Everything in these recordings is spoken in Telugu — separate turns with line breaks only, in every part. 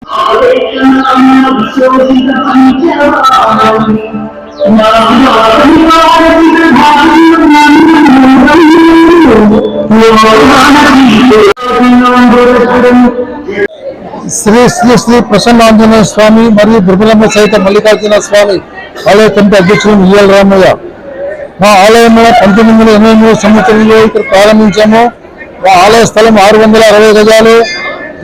శ్రీ శ్రీ శ్రీ ప్రసన్నాంజనేయ స్వామి మరియు దుర్బలమ్మ సహిత మల్లికార్జున స్వామి ఆలయ కమిటీ అధ్యక్షులు ఈఎల్ రామయ్య. మా ఆలయంలో 1983 సంవత్సరంలో ఇక్కడ ప్రారంభించాము. మా ఆలయ స్థలం 660 గజాలు.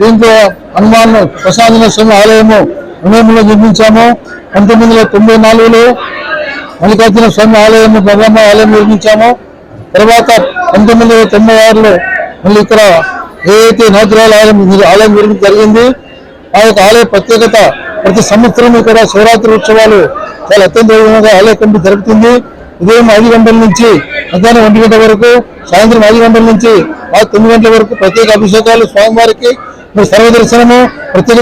దీంతో హనుమాన్ ప్రసన్నాంజనేయ స్వామి ఆలయము హనుమంలో నిర్మించాము. 1994లో మల్లికార్జున స్వామి ఆలయము దుర్బలమ్మ ఆలయం నిర్మించాము. తర్వాత 1996లో మళ్ళీ ఇక్కడ ఏదైతే నవగ్రహాల ఆలయం నిర్మించడం జరిగింది. ఆ యొక్క ఆలయ ప్రత్యేకత ప్రతి సంవత్సరం ఇక్కడ శివరాత్రి ఉత్సవాలు చాలా అత్యంత వైభవంగా ఆలయ కమిటీ జరుగుతుంది. ఉదయం 5 గంటల నుంచి మధ్యాహ్నం 1 గంట వరకు, సాయంత్రం 5 గంటల నుంచి 9 గంటల వరకు ప్రత్యేక అభిషేకాలు స్వామివారికి, సర్వదర్శనము, ప్రత్యేక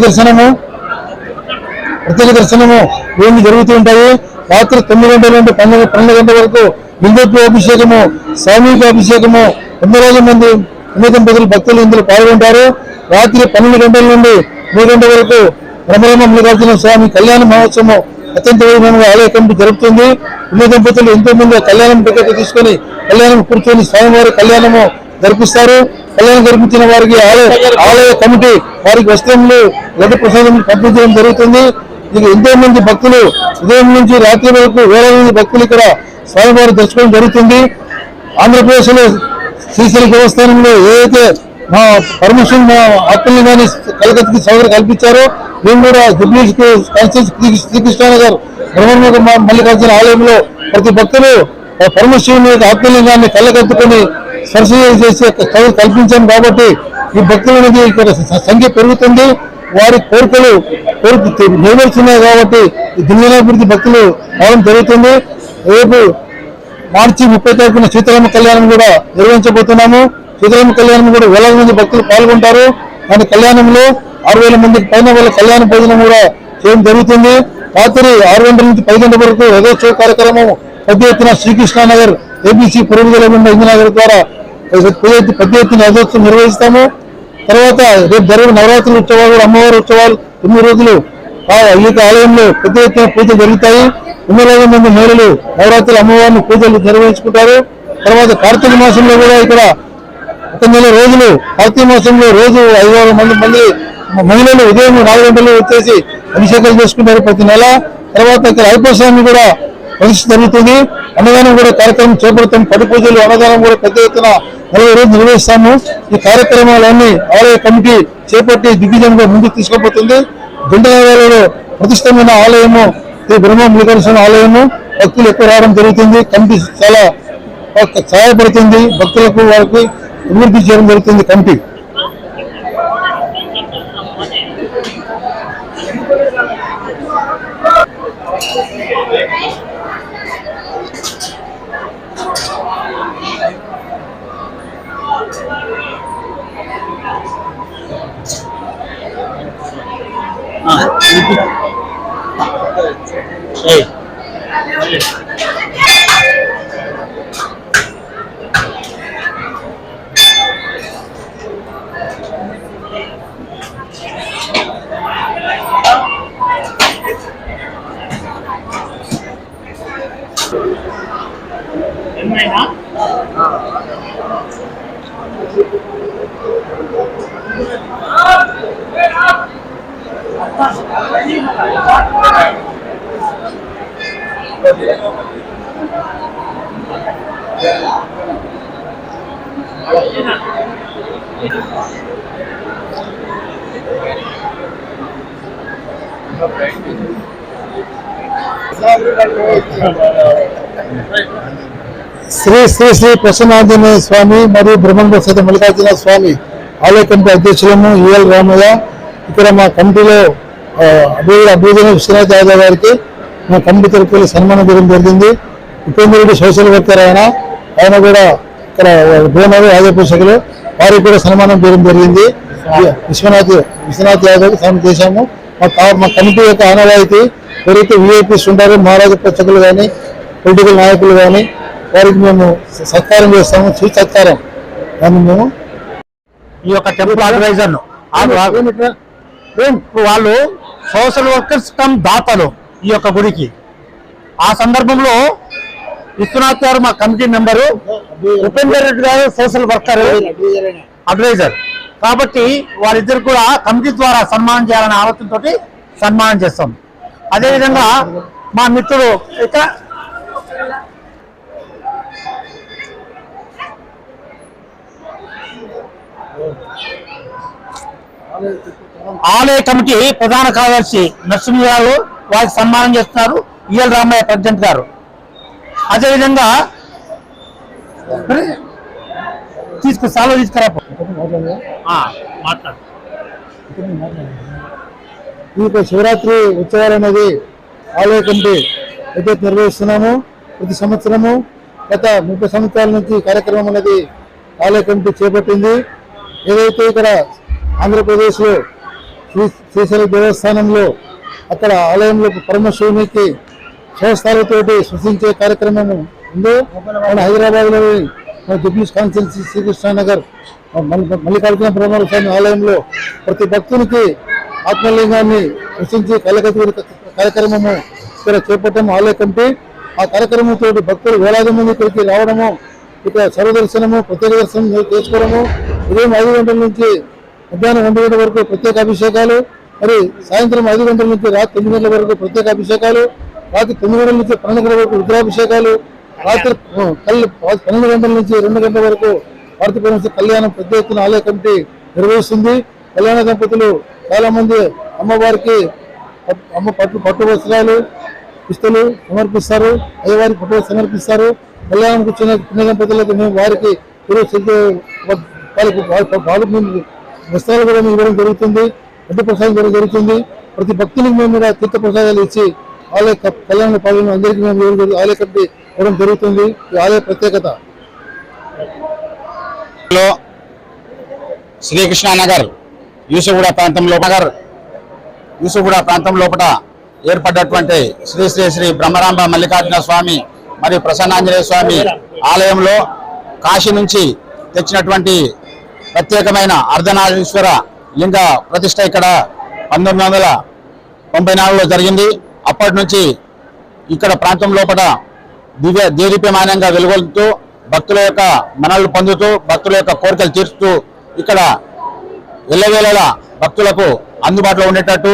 దర్శనము ఇవన్నీ జరుగుతూ ఉంటాయి. రాత్రి 9 గంటల నుండి 12 గంటల వరకు లింగోద్భవ అభిషేకము, సామూహిక అభిషేకము, 9 మంది భక్తులు ఇందులో పాల్గొంటారు. రాత్రి 12 గంటల నుండి 3 గంటల వరకు బ్రహ్మరమ్మ మల్లికార్జున స్వామి కళ్యాణ మహోత్సవం అత్యంత వైభవంగా ఆలయ కమిటీ జరుపుతుంది. ఇన్ని దంపతులు ఎంతో మంది కళ్యాణం టికెట్ తీసుకొని కళ్యాణం కూర్చొని స్వామివారి కళ్యాణము జరిపిస్తారు. కళ్యాణం జరిపించిన వారికి ఆలయ కమిటీ వారికి వస్త్రములు, లడ్డు ప్రసాదం పంపించడం జరుగుతుంది. ఇది ఎంతో మంది భక్తులు ఉదయం నుంచి రాత్రి వరకు వేల మంది భక్తులు ఇక్కడ స్వామివారి దర్శనం జరుగుతుంది. ఆంధ్రప్రదేశ్ లో శ్రీశైల దేవస్థానంలో ఏదైతే మా పర్మిషన్ మా ఆత్మలింగాన్ని కలకత్తాకి సౌకర్యం కల్పించారో మేము కూడా శ్రీకృష్ణనగర్ బ్రహ్మరమ్మ మల్లికార్జున ఆలయంలో ప్రతి భక్తులు పరమశివుని ఆత్మలింగాన్ని కళ్ళకత్తుకొని స్పర్శ చేసే సౌకర్యం కల్పించాము. కాబట్టి ఈ భక్తుల అనేది ఇక్కడ సంఖ్య పెరుగుతుంది. వారి కోరికలు నెరవేరుతున్నాయి. కాబట్టి ఈ దివ్యాభివృద్ధి భక్తులు రావడం జరుగుతుంది. రేపు మార్చి 30 తారీఖున సీతారామ కళ్యాణం కూడా నిర్వహించబోతున్నాము. సీతారామ కళ్యాణం కూడా వేలాది మంది భక్తులు పాల్గొంటారు. దాని కళ్యాణంలో 6,000 మందికి పైన వాళ్ళ కళ్యాణ భోజనం కూడా చేయడం జరుగుతుంది. రాత్రి 6 గంటల నుంచి 10 గంటల వరకు రథోత్సవ కార్యక్రమం పెద్ద ఎత్తున శ్రీకృష్ణనగర్ ఏబీసీ పురుగుదల ఇంజనగర్ ద్వారా పెద్ద ఎత్తున రథోత్సవం నిర్వహిస్తాము. తర్వాత రేపు జరిగిన నవరాత్రుల ఉత్సవాలు, అమ్మవారి ఉత్సవాలు 9 రోజులు ఈ ఆలయంలో పెద్ద ఎత్తున పూజలు జరుగుతాయి. 9,000 మంది మహిళలు నవరాత్రులు అమ్మవారిని పూజలు నిర్వహించుకుంటారు. తర్వాత కార్తీక మాసంలో కూడా ఇక్కడ 1 నెల రోజులు కార్తీక మాసంలో రోజు 5,000 మంది మహిళలు ఉదయం 4 గంటలు వచ్చేసి అభిషేకాలు చేసుకుంటారు ప్రతి నెల. తర్వాత ఇక్కడ ఐపస్వామి కూడా ప్రతిష్ఠ జరుగుతుంది. అన్నదానం కూడా కార్యక్రమం చేపడతాం. పడి పూజలు, అన్నదానం కూడా పెద్ద ఎత్తున 40 రోజులు నిర్వహిస్తాము. ఈ కార్యక్రమాలన్నీ ఆలయ కమిటీ చేపట్టి దిగ్విజయంగా ముందుకు తీసుకుపోతుంది. జంటనగర్లో ప్రతిష్టమైన ఆలయము శ్రీ బ్రహ్మ మల్లికార్జున ఆలయము. భక్తులు ఎక్కువ రావడం జరుగుతుంది. కమిటీ చాలా సహాయపడుతుంది. భక్తులకు వారికి అభివృద్ధి చేయడం జరుగుతుంది కమిటీ. శ్రీ శ్రీ శ్రీ ప్రసన్నాంజనేయ స్వామి మరియు బ్రహ్మరమ్మ సహిత మల్లికార్జున స్వామి ఆలయ కమిటీ అధ్యక్షులము ఈఎల్ రామయ్య. ఇక్కడ మా కమిటీలో అభివృద్ధి విశ్వనాథ్ యాదవ్ గారికి మా కమిటీ తరఫున సన్మానం చేయడం జరిగింది. ఉపేంద్రుడి సోషల్ వర్కర్ ఆయన కూడా ఇక్కడ భూనగర్ యాదవ్ వారికి కూడా సన్మానం చేయడం జరిగింది. విశ్వనాథ్ యాదవ్ సన్మానం చేశాము. మా కమిటీ యొక్క ఆనవాయితీ ఎవరైతే విఐపీస్ ఉంటారో మహారాజా ప్రేక్షకులు కానీ, పొలిటికల్ నాయకులు కానీ వారికి మేము సత్కారం చేస్తాము. సత్కారం దాన్ని మేము
ఈ యొక్క టెంపుల్ ఆర్గనైజర్ను వాళ్ళు సోషల్ వర్కర్స్ కమ్ దాతలు ఈ యొక్క గుడికి. ఆ సందర్భంలో విశ్వనాథ్ గారు మా కమిటీ మెంబరు, ఉపేందర్ రెడ్డి గారు సోషల్ వర్కర్ అడ్వైజర్. కాబట్టి వారిద్దరు కూడా కమిటీ ద్వారా సన్మానం చేయాలనే ఆలోచనతో సన్మానం చేస్తాం. అదేవిధంగా మా మిత్రుడు ఇక ఆలయ కమిటీ ప్రధాన కార్యదర్శి నరసింహ గారు వారికి సన్మానం చేస్తున్నారు, ఈఎల్ రామయ్య ప్రెసిడెంట్ గారు. అదేవిధంగా తీసుకురా మాట్లాడు.
ఈ శివరాత్రి ఉత్సవాలు అనేది ఆలయ కమిటీ అయితే నిర్వహిస్తున్నాము. ప్రతి సంవత్సరము గత 30 సంవత్సరాల నుంచి కార్యక్రమం అనేది ఆలయ కమిటీ చేపట్టింది. ఏదైతే ఇక్కడ ఆంధ్రప్రదేశ్లో శ్రీశైల దేవస్థానంలో అక్కడ ఆలయంలో పరమశివునికి శివస్థాలతోటి సృష్టించే కార్యక్రమం ఉందో, మన హైదరాబాద్లోని జుబ్లీస్ కాన్స్టిట్యున్సీ శ్రీకృష్ణానగర్ మల్లికార్జున బ్రహ్మేశ్వర స్వామి ఆలయంలో ప్రతి భక్తునికి ఆత్మలింగాన్ని సృష్టించి కళ్ళకత్తి కార్యక్రమము ఇక్కడ చేపట్టడం ఆలయ కమిటీ. ఆ కార్యక్రమంతో భక్తులు వేలాది మంది ఇక్కడికి రావడము, ఇక్కడ సర్వదర్శనము ప్రత్యేక దర్శనం చేసుకోవడము, ఉదయం 5 గంటల నుంచి మధ్యాహ్నం 2 గంటల వరకు ప్రత్యేక అభిషేకాలు, మరి సాయంత్రం 5 గంటల నుంచి రాత్రి 9 గంటల వరకు ప్రత్యేక అభిషేకాలు, రాత్రి 9 గంటల నుంచి 12 గంటల వరకు రుద్రాభిషేకాలు, రాత్రి 12 గంటల నుంచి 2 గంటల వరకు భారతీయ కళ్యాణం పెద్ద ఎత్తున ఆలయ కమిటీ నిర్వహిస్తుంది. కళ్యాణ దంపతులు చాలా మంది అమ్మవారికి పట్టు వస్త్రాలు ఇస్తలు సమర్పిస్తారు, అయ్యవారికి పట్టు సమర్పిస్తారు. కళ్యాణానికి వచ్చిన పుణ్య దంపతులకు మేము వారికి వస్త్రాలు కూడా ఇవ్వడం జరుగుతుంది, పెద్ద ప్రసాదం ఇవ్వడం జరుగుతుంది. ప్రతి భక్తునికి మేము కూడా తీర్థ ప్రసాదాలు ఇచ్చి ఆలయ కళ్యాణ పాలన అందరికీ మేము ఆలయ కమిటీ ఇవ్వడం జరుగుతుంది. ఈ ఆలయ ప్రత్యేకత
శ్రీకృష్ణానగర్ యూసుగూడ ప్రాంతం లోపల ఏర్పడ్డటువంటి శ్రీ శ్రీ శ్రీ బ్రహ్మరాంబ మల్లికార్జున స్వామి మరియు ప్రసన్నాంజనేయ స్వామి ఆలయంలో కాశీ నుంచి తెచ్చినటువంటి ప్రత్యేకమైన అర్ధనారీశ్వర లింగ ప్రతిష్ట ఇక్కడ 1994లో జరిగింది. అప్పటి నుంచి ఇక్కడ ప్రాంతం లోపల దేదీప్యమానంగా వెలుగొలుతూ భక్తుల యొక్క మనల్ని పొందుతూ భక్తుల యొక్క కోరికలు తీర్చుతూ ఇక్కడ ఎల్లవేళలా భక్తులకు అందుబాటులో ఉండేటట్టు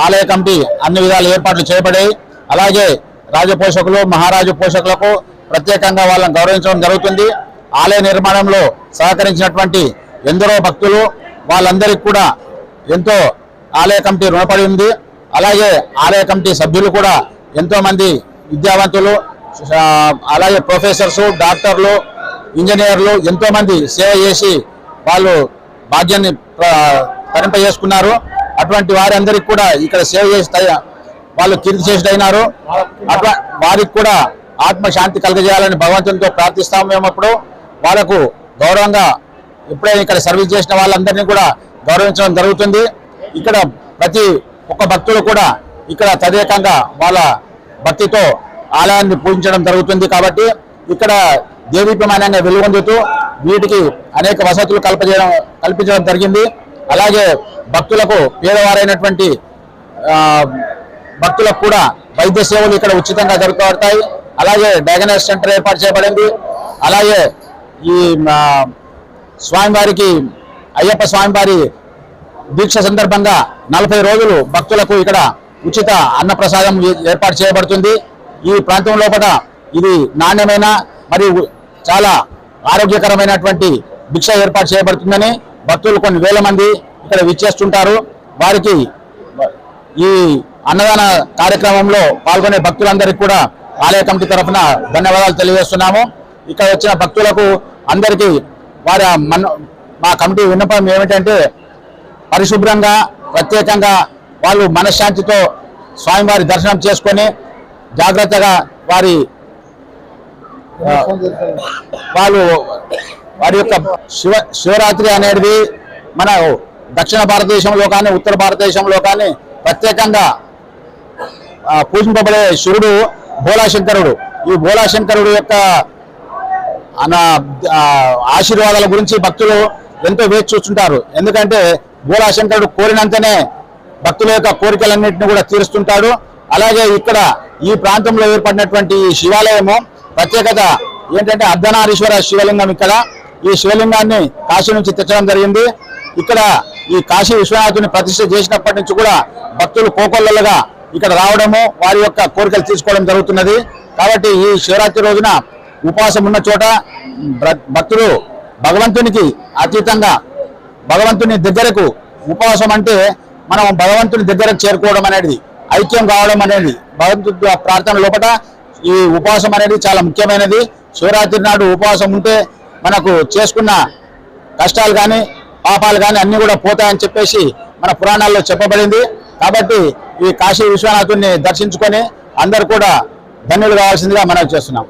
ఆలయ కమిటీ అన్ని విధాల ఏర్పాట్లు చేయబడాయి. అలాగే రాజపోషకులు మహారాజు పోషకులకు ప్రత్యేకంగా వాళ్ళని గౌరవించడం జరుగుతుంది. ఆలయ నిర్మాణంలో సహకరించినటువంటి ఎందరో భక్తులు వాళ్ళందరికీ కూడా ఎంతో ఆలయ కమిటీ రుణపడి ఉంది. అలాగే ఆలయ కమిటీ సభ్యులు కూడా ఎంతో మంది విద్యావంతులు, అలాగే ప్రొఫెసర్స్, డాక్టర్లు, ఇంజనీర్లు ఎంతో మంది సేవ చేసి వాళ్ళు భాగ్యాన్ని తరింపజేసుకున్నారు. అటువంటి వారందరికీ కూడా ఇక్కడ సేవ చేసి వాళ్ళు కీర్తి చేసినైనారు. అట్లా వారికి కూడా ఆత్మశాంతి కలగజేయాలని భగవంతునితో ప్రార్థిస్తాము. మేము అప్పుడు వాళ్ళకు గౌరవంగా ఎప్పుడైనా ఇక్కడ సర్వీస్ చేసిన వాళ్ళందరినీ కూడా గౌరవించడం జరుగుతుంది. ఇక్కడ ప్రతి ఒక్క భక్తులు కూడా ఇక్కడ తదేకంగా వాళ్ళ భక్తితో ఆలయాన్ని పూజించడం జరుగుతుంది. కాబట్టి ఇక్కడ దేదీప్యమానంగా వెలుగొందుతూ వీటికి అనేక వసతులు కల్పించడం జరిగింది. అలాగే భక్తులకు పేదవారైనటువంటి భక్తులకు కూడా వైద్య సేవలు ఇక్కడ ఉచితంగా జరుగుతాయి. అలాగే డయాగ్నోస్టిక్ సెంటర్ ఏర్పాటు చేయబడింది. అలాగే ఈ స్వామివారికి అయ్యప్ప స్వామివారి దీక్ష సందర్భంగా 40 రోజులు భక్తులకు ఇక్కడ ఉచిత అన్నప్రసాదం ఏర్పాటు చేయబడుతుంది. ఈ ప్రాంతం లోపల ఇది నాణ్యమైన మరియు చాలా ఆరోగ్యకరమైనటువంటి భిక్ష ఏర్పాటు చేయబడుతుందని భక్తులు కొన్ని వేల మంది ఇక్కడ విచ్చేస్తుంటారు. వారికి ఈ అన్నదాన కార్యక్రమంలో పాల్గొనే భక్తులందరికీ కూడా ఆలయ కమిటీ తరఫున ధన్యవాదాలు తెలియజేస్తున్నాము. ఇక్కడ వచ్చిన భక్తులకు అందరికీ మా కమిటీ విన్నపం ఏమిటంటే పరిశుభ్రంగా ప్రత్యేకంగా వాళ్ళు మనశ్శాంతితో స్వామివారి దర్శనం చేసుకొని జాగ్రత్తగా వారి యొక్క శివరాత్రి అనేది మన దక్షిణ భారతదేశంలో కానీ ఉత్తర భారతదేశంలో కానీ ప్రత్యేకంగా పూజింపబడే శివుడు భోళాశంకరుడు. ఈ భోళాశంకరుడు యొక్క ఆశీర్వాదాల గురించి భక్తులు ఎంతో వేచి చూస్తుంటారు. ఎందుకంటే భోళాశంకరుడు కోరినంతనే భక్తుల యొక్క కోరికలన్నింటినీ కూడా తీరుస్తుంటాడు. అలాగే ఇక్కడ ఈ ప్రాంతంలో ఏర్పడినటువంటి ఈ శివాలయము ప్రత్యేకత ఏంటంటే అర్ధనారీశ్వర శివలింగం. ఇక్కడ ఈ శివలింగాన్ని కాశీ నుంచి తెచ్చడం జరిగింది. ఇక్కడ ఈ కాశీ విశ్వనాథుని ప్రతిష్ఠ చేసినప్పటి నుంచి కూడా భక్తులు కోకొల్లలుగా ఇక్కడ రావడము, వారి యొక్క కోరికలు తీసుకోవడం జరుగుతున్నది. కాబట్టి ఈ శివరాత్రి రోజున ఉపవాసం ఉన్న చోట భక్తులు భగవంతునికి అతీతంగా భగవంతుని దగ్గరకు, ఉపవాసం అంటే మనం భగవంతుని దగ్గరకు చేరుకోవడం అనేది, ఐక్యం కావడం అనేది, భగవంతుడి ప్రార్థన లోపల ఈ ఉపవాసం అనేది చాలా ముఖ్యమైనది. శివరాత్రి నాడు ఉపవాసం ఉంటే మనకు చేసుకున్న కష్టాలు కానీ పాపాలు కానీ అన్ని కూడా పోతాయని చెప్పేసి మన పురాణాల్లో చెప్పబడింది. కాబట్టి ఈ కాశీ విశ్వనాథుని దర్శించుకొని అందరూ కూడా ధన్యులు కావాల్సిందిగా మనం చేస్తున్నాం.